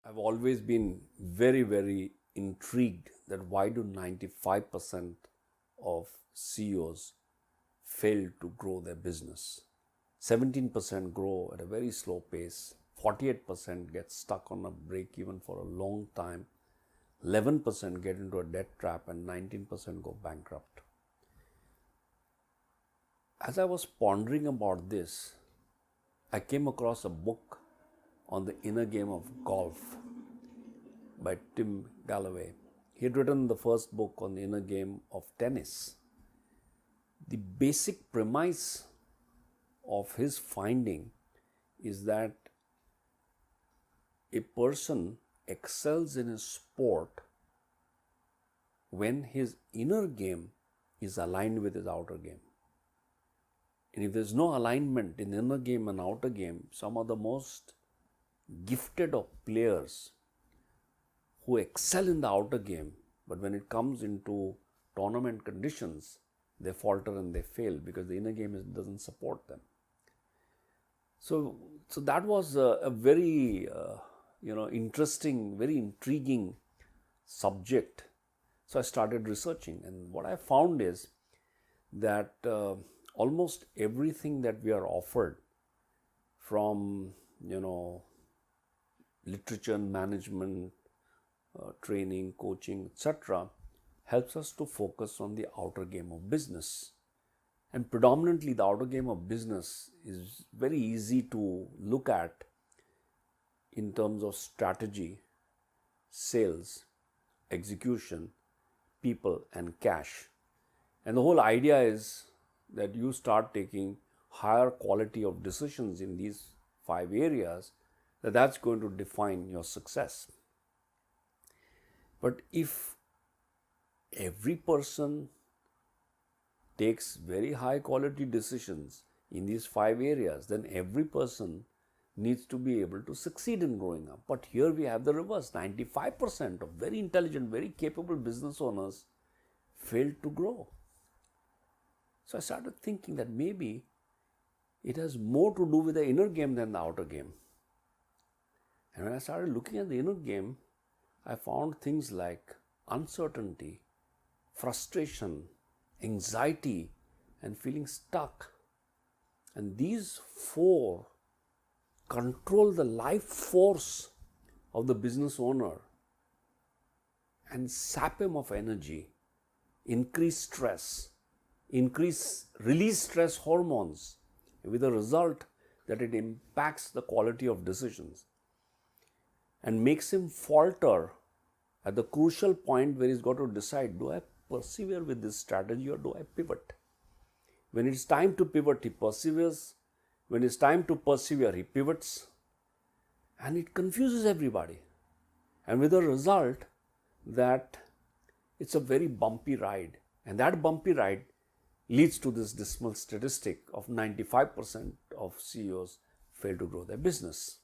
I've always been very, very intrigued that why do 95% of CEOs fail to grow their business? 17% grow at a very slow pace, 48% get stuck on a break even for a long time, 11% get into a debt trap, and 19% go bankrupt. As I was pondering about this, I came across a book on the inner game of golf by Tim Galloway. He had written the first book on the inner game of tennis. The basic premise of his finding is that a person excels in his sport when his inner game is aligned with his outer game. And if there's no alignment in inner game and outer game, some of the most gifted of players who excel in the outer game, but when it comes into tournament conditions, they falter and they fail because the inner game doesn't support them. So that was a very interesting, very intriguing subject. So I started researching, and what I found is that almost everything that we are offered from literature and management, training, coaching, etc., helps us to focus on the outer game of business. And predominantly the outer game of business is very easy to look at in terms of strategy, sales, execution, people, and cash. And the whole idea is that you start taking higher quality of decisions in these 5 areas, that's going to define your success. But if every person takes very high quality decisions in these 5 areas, then every person needs to be able to succeed in growing up. But here we have the reverse. 95% of very intelligent, very capable business owners fail to grow. So I started thinking that maybe it has more to do with the inner game than the outer game. And when I started looking at the inner game, I found things like uncertainty, frustration, anxiety, and feeling stuck. And these 4 control the life force of the business owner and sap him of energy, increase stress, release stress hormones, with the result that it impacts the quality of decisions and makes him falter at the crucial point where he's got to decide, do I persevere with this strategy or do I pivot? When it's time to pivot, he perseveres. When it's time to persevere, he pivots. And it confuses everybody. And with the result that it's a very bumpy ride. And that bumpy ride leads to this dismal statistic of 95% of CEOs fail to grow their business.